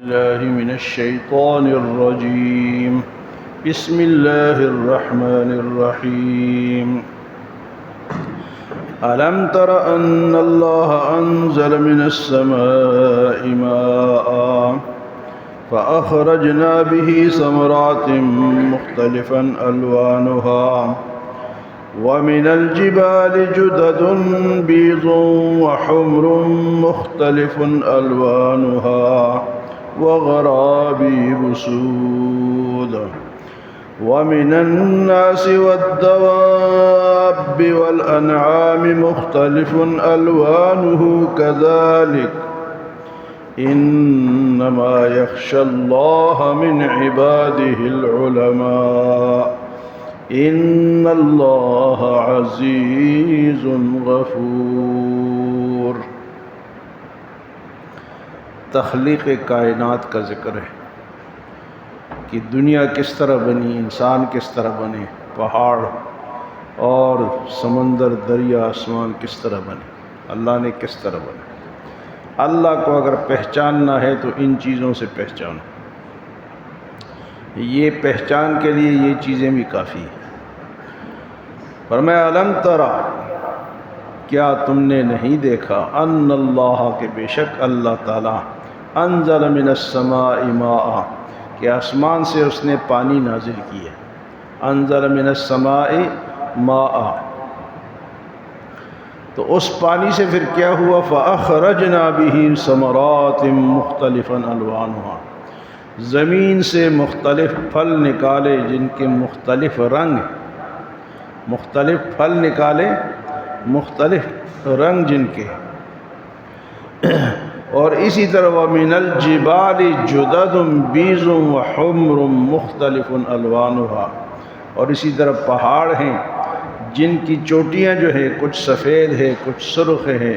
الله من الشيطان الرجيم. بسم الله الرحمن الرحيم. ألم تر أن الله أنزل من السماء ماء فأخرجنا به ثمرات مختلفا ألوانها ومن الجبال جدد بيض وحمر مختلف ألوانها وغرابيب سود ومن الناس والدواب والأنعام مختلف ألوانه كذلك إنما يخشى الله من عباده العلماء إن الله عزيز غفور. تخلیق کائنات کا ذکر ہے کہ دنیا کس طرح بنی، انسان کس طرح بنے، پہاڑ اور سمندر، دریا، آسمان کس طرح بنے، اللہ نے کس طرح بنے. اللہ کو اگر پہچاننا ہے تو ان چیزوں سے پہچانو. یہ پہچان کے لیے یہ چیزیں بھی کافی ہیں. فرمایا الم ترى، کیا تم نے نہیں دیکھا، ان اللہ، کہ بے شک اللہ تعالی، انزل من السماء ماء، کہ آسمان سے اس نے پانی نازل کیا. انزل من السماء ماء، تو اس پانی سے پھر کیا ہوا، فأخرجنا به ثمرات مختلفا الوانها، زمین سے مختلف پھل نکالے جن کے مختلف رنگ، مختلف پھل نکالے مختلف رنگ جن کے. اور اسی طرح وَمِنَ الْجِبَالِ جُدَدٌ بِيضٌ وَحُمْرٌ مُخْتَلِفٌ أَلْوَانُهَا، اور اسی طرح پہاڑ ہیں جن کی چوٹیاں جو ہے کچھ سفید ہے، کچھ سرخ ہے،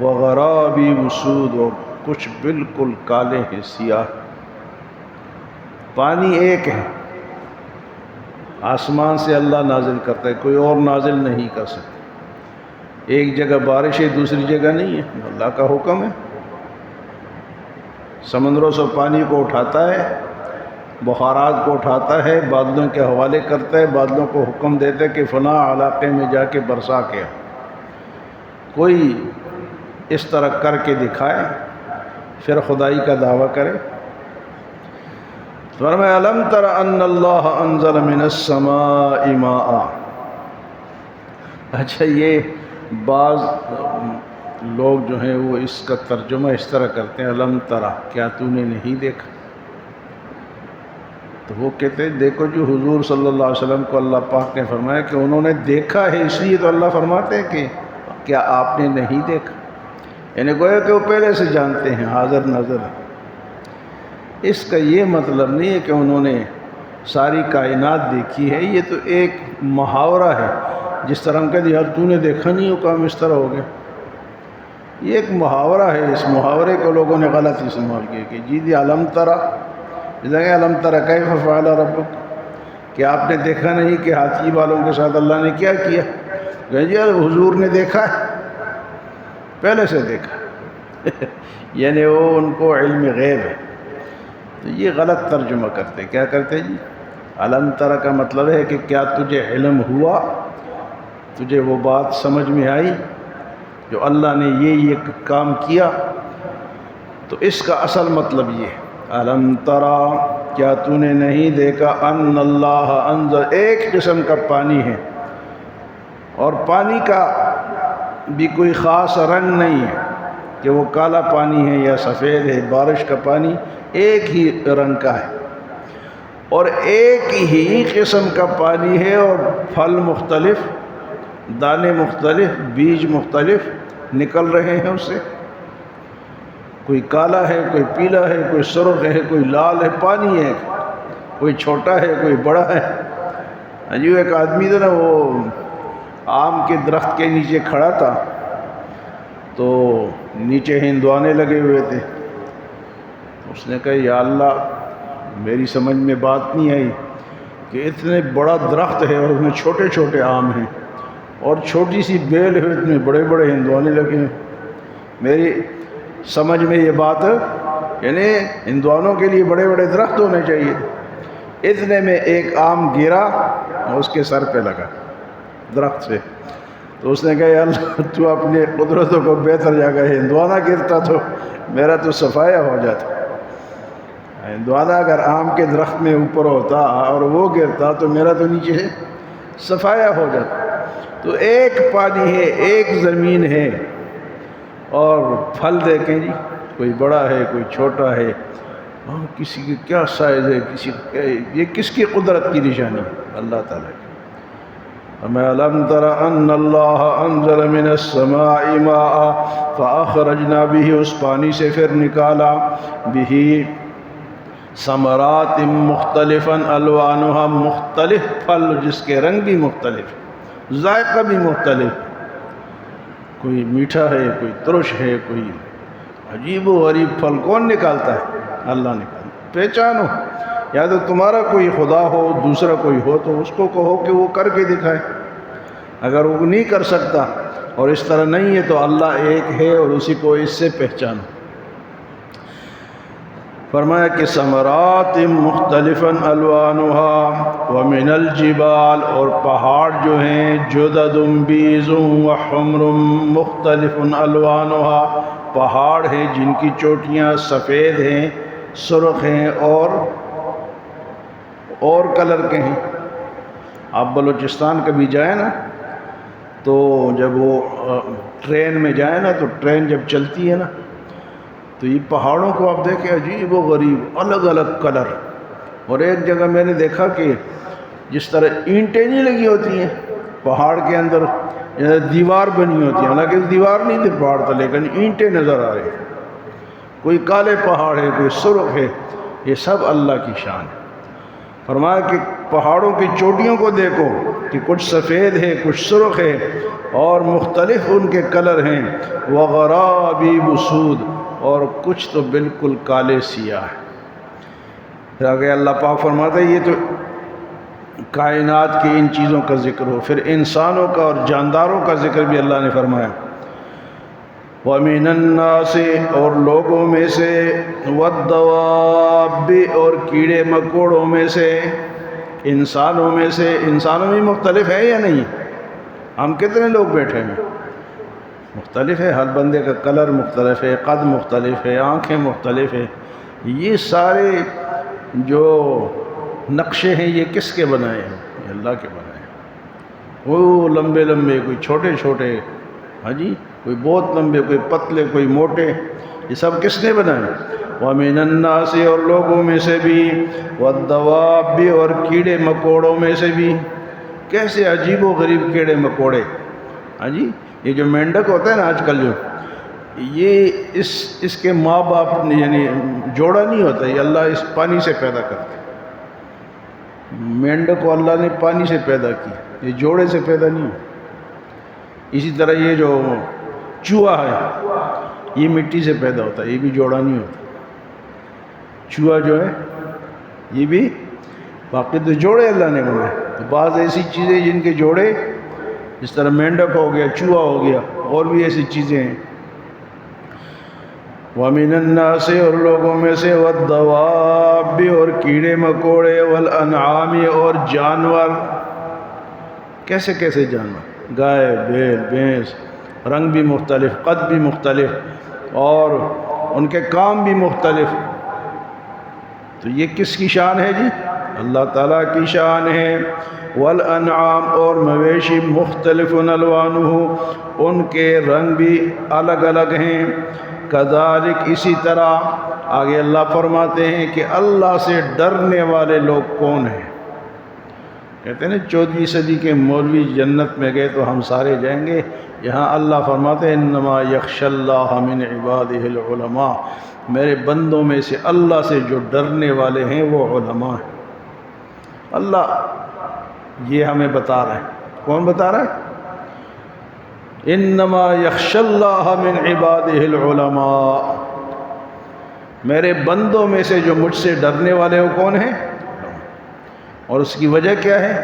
وَغَرَابِيبُ سُودٌ، اور کچھ بالکل کالے ہیں، سیاہ. پانی ایک ہے، آسمان سے اللہ نازل کرتا ہے، کوئی اور نازل نہیں کر سکتا. ایک جگہ بارش ہے، دوسری جگہ نہیں ہے، اللہ کا حکم ہے. سمندروں سے پانی کو اٹھاتا ہے، بخارات کو اٹھاتا ہے، بادلوں کے حوالے کرتا ہے، بادلوں کو حکم دیتا ہے کہ فلاں علاقے میں جا کے برسا کے. کوئی اس طرح کر کے دکھائے پھر خدائی کا دعویٰ کرے. فرمایا الم تر ان اللہ انزل من السماء ماء. اچھا، یہ بعض لوگ جو ہیں وہ اس کا ترجمہ اس طرح کرتے ہیں، الم ترى، کیا تو نے نہیں دیکھا. تو وہ کہتے ہیں دیکھو جو حضور صلی اللہ علیہ وسلم کو اللہ پاک نے فرمایا کہ انہوں نے دیکھا ہے، اس لیے تو اللہ فرماتے ہیں کہ کیا آپ نے نہیں دیکھا. یعنی گویا کہ وہ پہلے سے جانتے ہیں، حاضر ناظر ہیں. اس کا یہ مطلب نہیں ہے کہ انہوں نے ساری کائنات دیکھی ہے. یہ تو ایک محاورہ ہے، جس طرح ہم کہتے ہیں یار تو نے دیکھا نہیں ہو، کام اس طرح ہو گیا. یہ ایک محاورہ ہے، اس محاورے کو لوگوں نے غلط استعمال کیا کہ جی الم ترى، الم ترى کیف فعل ربک، کہ آپ نے دیکھا نہیں کہ ہاتھی والوں کے ساتھ اللہ نے کیا کیا. جی حضور نے دیکھا ہے، پہلے سے دیکھا. یعنی وہ ان کو علم غیب ہے. تو یہ غلط ترجمہ کرتے. کیا کرتے جی، الم ترى کا مطلب ہے کہ کیا تجھے علم ہوا، تجھے وہ بات سمجھ میں آئی جو اللہ نے یہ کام کیا. تو اس کا اصل مطلب یہ ہے، الم ترى، کیا تو نے نہیں دیکھا، ان اللہ انزل، ایک قسم کا پانی ہے، اور پانی کا بھی کوئی خاص رنگ نہیں ہے کہ وہ کالا پانی ہے یا سفید ہے. بارش کا پانی ایک ہی رنگ کا ہے اور ایک ہی قسم کا پانی ہے، اور پھل مختلف، دانے مختلف، بیج مختلف نکل رہے ہیں اس سے. کوئی کالا ہے، کوئی پیلا ہے، کوئی سرخ ہے، کوئی لال ہے. پانی ہے، کوئی چھوٹا ہے، کوئی بڑا ہے. جو ایک آدمی تھا نا، وہ آم کے درخت کے نیچے کھڑا تھا، تو نیچے ہندوانے لگے ہوئے تھے. اس نے کہا یا اللہ، میری سمجھ میں بات نہیں آئی کہ اتنے بڑا درخت ہے اور اس میں چھوٹے چھوٹے آم ہیں، اور چھوٹی سی بیل ہے، اتنے بڑے بڑے ہندوانے لگے ہیں. میری سمجھ میں یہ بات یعنی ہندوانوں کے لیے بڑے بڑے درخت ہونے چاہیے. اتنے میں ایک آم گرا اور اس کے سر پہ لگا درخت سے. تو اس نے کہا یا اللہ تو اپنی قدرتوں کو بہتر جگہ ہے، ہندوانہ گرتا تو میرا تو صفایا ہو جاتا. ہندوانہ اگر آم کے درخت میں اوپر ہوتا اور وہ گرتا تو میرا تو نیچے سے صفایا ہو جاتا. تو ایک پانی ہے، ایک زمین ہے، اور پھل دیکھیں جی، کوئی بڑا ہے کوئی چھوٹا ہے، اور کسی کی کیا سائز ہے، کسی یہ کس کی قدرت کی نشانی ہے؟ اللہ تعالیٰ کی. اَمَا أَلَمْ تَرَ أَنَّ اللَّهَ أَنزَلَ مِنَ السَّمَاءِ مَاءً فَأَخْرَجْنَا بِهِ، اس پانی سے پھر نکالا، بِهِ ثمرات مختلفاً الوانها، مختلف پھل جس کے رنگ بھی مختلف، ذائقہ بھی مختلف، کوئی میٹھا ہے کوئی ترش ہے، کوئی عجیب و غریب پھل کون نکالتا ہے؟ اللہ نکالتا. پہچانو، یا تو تمہارا کوئی خدا ہو، دوسرا کوئی ہو تو اس کو کہو کہ وہ کر کے دکھائے. اگر وہ نہیں کر سکتا اور اس طرح نہیں ہے تو اللہ ایک ہے اور اسی کو اس سے پہچانو. فرمایا کہ ثمرات مختلفاً الوانها ومن الجبال، اور پہاڑ جو ہیں جدد بیض وحمر مختلف الوانها، پہاڑ ہیں جن کی چوٹیاں سفید ہیں، سرخ ہیں اور کلر کے ہیں. آپ بلوچستان کبھی جائیں نا تو جب وہ ٹرین میں جائیں نا تو ٹرین جب چلتی ہے نا تو یہ پہاڑوں کو آپ دیکھیں عجیب و غریب الگ الگ کلر. اور ایک جگہ میں نے دیکھا کہ جس طرح اینٹیں نہیں لگی ہوتی ہیں پہاڑ کے اندر، دیوار بنی ہوتی ہیں، حالانکہ دیوار نہیں تھی پہاڑ تھا لیکن اینٹیں نظر آ رہی ہیں. کوئی کالے پہاڑ ہے کوئی سرخ ہے، یہ سب اللہ کی شان ہے. فرمایا کہ پہاڑوں کی چوٹیوں کو دیکھو کہ کچھ سفید ہے کچھ سرخ ہے اور مختلف ان کے کلر ہیں، وغرابیب سود، اور کچھ تو بالکل کالے سیاہ ہیں. پھر آگے اللہ پاک فرماتا ہے یہ تو کائنات کی ان چیزوں کا ذکر ہو، پھر انسانوں کا اور جانداروں کا ذکر بھی اللہ نے فرمایا. وَمِنَ النَّاسِ، اور لوگوں میں سے، وَالدَّوَابِّ، اور کیڑے مکوڑوں میں سے، انسانوں میں سے. انسانوں میں مختلف ہے یا نہیں؟ ہم کتنے لوگ بیٹھے ہیں؟ مختلف ہے، ہر بندے کا کلر مختلف ہے، قد مختلف ہے، آنکھیں مختلف ہے. یہ سارے جو نقشے ہیں یہ کس کے بنائے ہیں؟ یہ اللہ کے بنائے ہیں. وہ لمبے لمبے، کوئی چھوٹے چھوٹے، ہاں جی، کوئی بہت لمبے کوئی پتلے کوئی موٹے، یہ سب کس نے بنائے؟ وَمِنَ النَّاسِ، اور لوگوں میں سے بھی، وَالدَّوَابِّ، اور کیڑے مکوڑوں میں سے بھی. کیسے عجیب و غریب کیڑے مکوڑے. ہاں جی، یہ جو مینڈک ہوتا ہے نا آج کل، جو یہ اس کے ماں باپ یعنی جوڑا نہیں ہوتا، یہ اللہ اس پانی سے پیدا کرتا ہے. مینڈک کو اللہ نے پانی سے پیدا کی، یہ جوڑے سے پیدا نہیں ہو. اسی طرح یہ جو چوہا ہے یہ مٹی سے پیدا ہوتا ہے، یہ بھی جوڑا نہیں ہوتا. چوہا جو ہے یہ بھی باقی تو جوڑے اللہ نے بنائے. تو بعض ایسی چیزیں جن کے جوڑے، جس طرح مینڈک ہو گیا، چوہا ہو گیا، اور بھی ایسی چیزیں ہیں. وَمِنَ النَّاسِ، اور لوگوں میں سے، وَالدَّوَابِّ، اور کیڑے مکوڑے، وَالْأَنْعَامِ، اور جانور. کیسے کیسے جانور؟ گائے، بیل، بھینس، رنگ بھی مختلف، قد بھی مختلف، اور ان کے کام بھی مختلف. تو یہ کس کی شان ہے جی؟ اللہ تعالیٰ کی شان ہے. والانعام، اور مویشی، مختلف الوانہ، ان کے رنگ بھی الگ الگ ہیں. کذالک، اسی طرح. آگے اللہ فرماتے ہیں کہ اللہ سے ڈرنے والے لوگ کون ہیں؟ کہتے ہیں نا 14ویں صدی کے مولوی جنت میں گئے تو ہم سارے جائیں گے. یہاں اللہ فرماتے ہیں انما یخشی اللہ من عبادہ العلماء، میرے بندوں میں سے اللہ سے جو ڈرنے والے ہیں وہ علماء ہیں. اللہ یہ ہمیں بتا رہا ہے. کون بتا رہا ہے؟ انما یخشی اللہ من عبادہ العلماء، میرے بندوں میں سے جو مجھ سے ڈرنے والے وہ کون ہیں؟ اور اس کی وجہ کیا ہے؟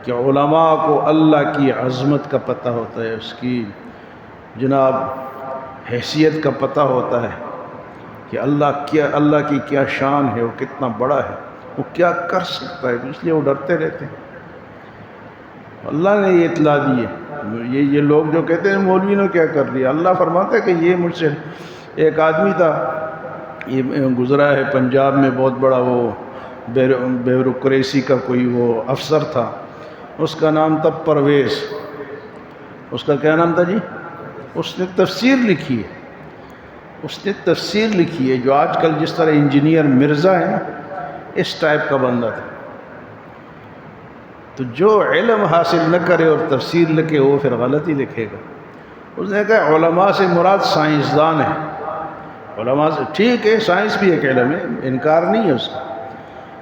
کہ علماء کو اللہ کی عظمت کا پتہ ہوتا ہے، اس کی جناب حیثیت کا پتہ ہوتا ہے کہ اللہ کی کیا شان ہے، وہ کتنا بڑا ہے، وہ کیا کر سکتا ہے، اس لیے وہ ڈرتے رہتے ہیں۔ اللہ نے یہ اطلاع دی ہے۔ یہ لوگ جو کہتے ہیں مولوی نے کیا کر دیا، اللہ فرماتا ہے کہ یہ مجھ سے ایک آدمی تھا، یہ گزرا ہے پنجاب میں، بہت بڑا وہ بیوروکریسی کا کوئی وہ افسر تھا، اس کا نام تھا پرویز۔ اس کا کیا نام تھا جی؟ اس نے تفسیر لکھی ہے، اس نے تفسیر لکھی ہے، جو آج کل جس طرح انجینئر مرزا ہے نا، اس ٹائپ کا بندہ تھا۔ تو جو علم حاصل نہ کرے اور تفسیر لکھے وہ پھر غلط ہی لکھے گا۔ اس نے کہا علماء سے مراد سائنسدان ہے، علماء سے ٹھیک ہے، سائنس بھی ایک علم ہے، انکار نہیں ہے اس کا،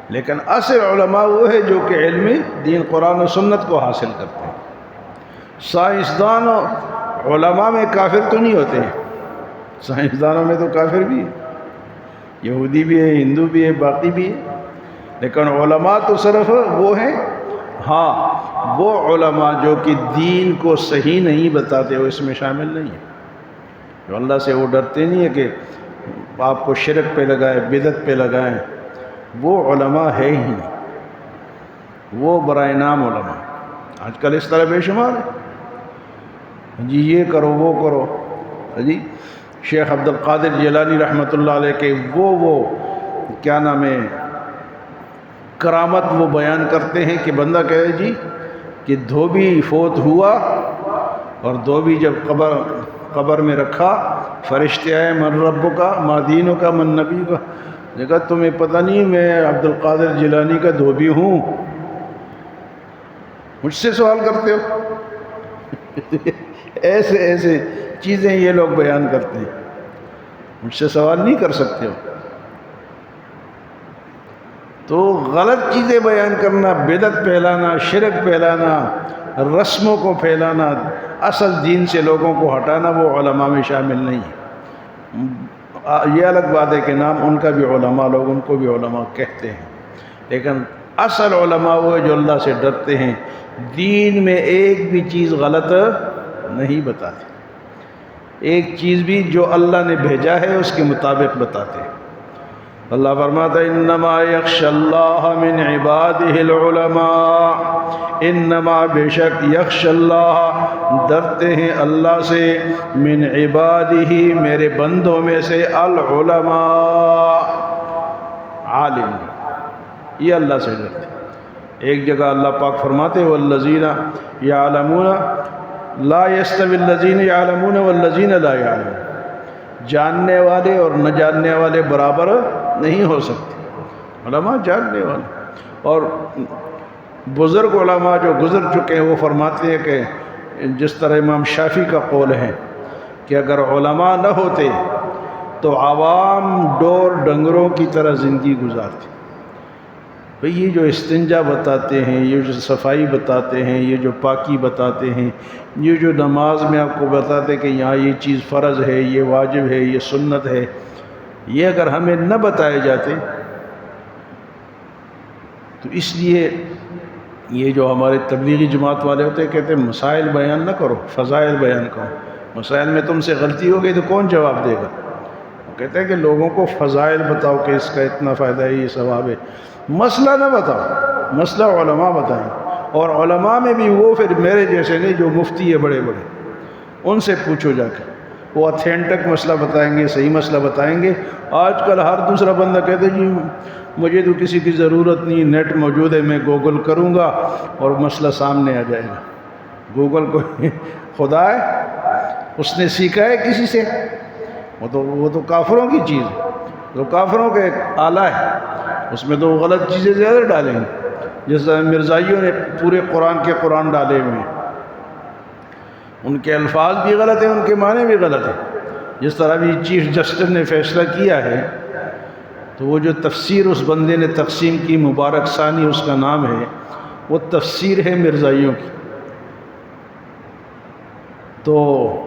لیکن اصل علماء وہ ہے جو کہ علم دین قرآن و سنت کو حاصل کرتے ہیں۔ سائنسدان علماء میں کافر تو نہیں ہوتے ہیں، سائنسدانوں میں تو کافر بھی ہے، یہودی بھی ہے، ہندو بھی ہے، باقی بھی ہے، لیکن علماء تو صرف وہ ہیں، ہاں وہ علماء جو کہ دین کو صحیح نہیں بتاتے وہ اس میں شامل نہیں ہے، جو اللہ سے وہ ڈرتے نہیں ہے کہ آپ کو شرک پہ لگائے، بدعت پہ لگائیں، وہ علماء ہے ہی نہیں، وہ برائے نام علماء۔ آج کل اس طرح بے شمار ہے، جی یہ کرو وہ کرو، جی شیخ عبد القادر جیلانی رحمۃ اللہ علیہ کے وہ کیا نام ہے کرامت وہ بیان کرتے ہیں کہ بندہ کہے جی کہ دھوبی فوت ہوا اور دھوبی جب قبر میں رکھا، فرشتے آئے من رب کا ما دینوں کا من نبی کا، دیکھا تمہیں پتہ نہیں میں عبد القادر جیلانی کا دھوبی ہوں، مجھ سے سوال کرتے ہو؟ ایسے چیزیں یہ لوگ بیان کرتے ہیں، مجھ سے سوال نہیں کر سکتے ہو۔ تو غلط چیزیں بیان کرنا، بدعت پھیلانا، شرک پھیلانا، رسموں کو پھیلانا، اصل دین سے لوگوں کو ہٹانا وہ علماء میں شامل نہیں ہے۔ یہ الگ بات ہے کہ نام ان کا بھی علماء، لوگ ان کو بھی علماء کہتے ہیں، لیکن اصل علماء وہ جو اللہ سے ڈرتے ہیں، دین میں ایک بھی چیز غلط نہیں بتاتے، ایک چیز بھی جو اللہ نے بھیجا ہے اس کے مطابق بتاتے ہیں۔ اللہ فرماتا ہے انما یخشی اللہ من عبادہ العلماء، انما بے شک یخشی اللہ ڈرتے ہیں اللہ سے، من عبادہ میرے بندوں میں سے، العلماء عالم، یہ اللہ سے ڈرتے ہیں۔ ایک جگہ اللہ پاک فرماتے ہیں والذین یعلمون لا یستوی الذین یعلمون والذین لا یعلمون، جاننے والے اور نہ جاننے والے برابر نہیں ہو سکتے، علماء جاننے والے اور بزرگ علماء جو گزر چکے ہیں وہ فرماتے ہیں کہ جس طرح امام شافعی کا قول ہے کہ اگر علماء نہ ہوتے تو عوام ڈور ڈنگروں کی طرح زندگی گزارتے۔ بھئی یہ جو استنجا بتاتے ہیں، یہ جو صفائی بتاتے ہیں، یہ جو پاکی بتاتے ہیں، یہ جو نماز میں آپ کو بتاتے کہ یہاں یہ چیز فرض ہے، یہ واجب ہے، یہ سنت ہے، یہ اگر ہمیں نہ بتائے جاتے تو اس لیے یہ جو ہمارے تبلیغی جماعت والے ہوتے ہیں کہتے ہیں مسائل بیان نہ کرو، فضائل بیان کرو، مسائل میں تم سے غلطی ہو گئی تو کون جواب دے گا؟ وہ کہتے ہیں کہ لوگوں کو فضائل بتاؤ کہ اس کا اتنا فائدہ ہے، یہ ثواب ہے، مسئلہ نہ بتاؤ، مسئلہ علماء بتائیں، اور علماء میں بھی وہ پھر میرے جیسے نہیں جو مفتی ہے بڑے بڑے، ان سے پوچھو جا کے، وہ اتھینٹک مسئلہ بتائیں گے، صحیح مسئلہ بتائیں گے۔ آج کل ہر دوسرا بندہ کہتے جی مجھے تو کسی کی ضرورت نہیں، نیٹ موجود ہے، میں گوگل کروں گا اور مسئلہ سامنے آ جائے گا۔ گوگل کو خدا ہے، اس نے سیکھا ہے کسی سے؟ وہ تو کافروں کی چیز ہے، وہ کافروں کا ایک آلہ ہے، اس میں تو غلط چیزیں زیادہ ڈالیں گے، جس طرح مرزائیوں نے پورے قرآن ڈالے ہوئے ہیں، ان کے الفاظ بھی غلط ہیں، ان کے معنی بھی غلط ہیں۔ جس طرح بھی چیف جسٹس نے فیصلہ کیا ہے تو وہ جو تفسیر اس بندے نے تقسیم کی، مبارک ثانی اس کا نام ہے، وہ تفسیر ہے مرزائیوں کی، تو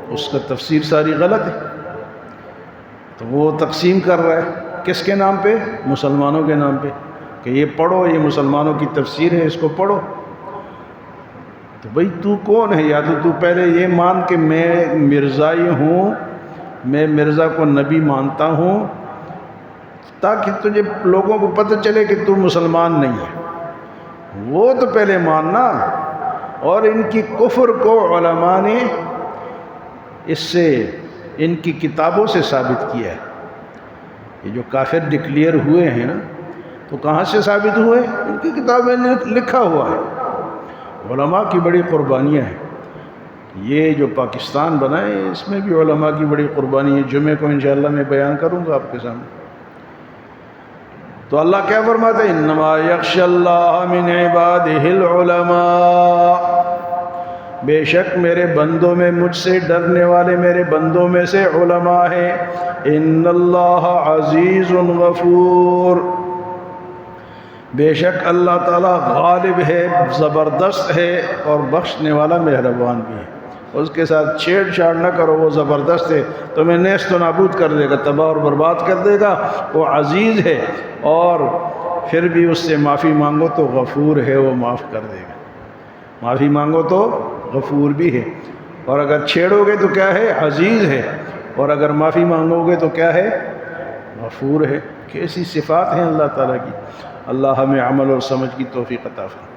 اس کا تفسیر ساری غلط ہے، تو وہ تقسیم کر رہا ہے کس کے نام پہ؟ مسلمانوں کے نام پہ، کہ یہ پڑھو، یہ مسلمانوں کی تفسیر ہے، اس کو پڑھو۔ تو بھئی تو کون ہے؟ یا تو پہلے یہ مان کہ میں مرزائی ہوں، میں مرزا کو نبی مانتا ہوں، تاکہ تجھے لوگوں کو پتہ چلے کہ تو مسلمان نہیں ہے، وہ تو پہلے ماننا۔ اور ان کی کفر کو علماء نے اس سے ان کی کتابوں سے ثابت کیا ہے۔ یہ جو کافر ڈکلیئر ہوئے ہیں نا، تو کہاں سے ثابت ہوئے؟ ان کی کتابیں نے لکھا ہوا ہے۔ علماء کی بڑی قربانیاں ہیں۔ یہ جو پاکستان بنا ہے اس میں بھی علماء کی بڑی قربانی ہے، جمعے کو انشاءاللہ میں بیان کروں گا آپ کے سامنے۔ تو اللہ کیا فرماتا ہے؟ انما یخشی اللہ من عبادہ العلماء، بے شک میرے بندوں میں مجھ سے ڈرنے والے میرے بندوں میں سے علماء ہیں۔ ان اللہ عزیز غفور، بے شک اللہ تعالیٰ غالب ہے، زبردست ہے، اور بخشنے والا مہربان بھی ہے۔ اس کے ساتھ چھیڑ چھاڑ نہ کرو، وہ زبردست ہے، تمہیں نیست و نابود کر دے گا، تباہ اور برباد کر دے گا۔ وہ عزیز ہے، اور پھر بھی اس سے معافی مانگو تو غفور ہے، وہ معاف کر دے گا۔ معافی مانگو تو غفور بھی ہے، اور اگر چھیڑو گے تو کیا ہے؟ عزیز ہے، اور اگر معافی مانگو گے تو کیا ہے؟ غفور ہے۔ کیسی صفات ہیں اللہ تعالیٰ کی۔ اللہ ہمیں عمل اور سمجھ کی توفیق عطا فرمائے۔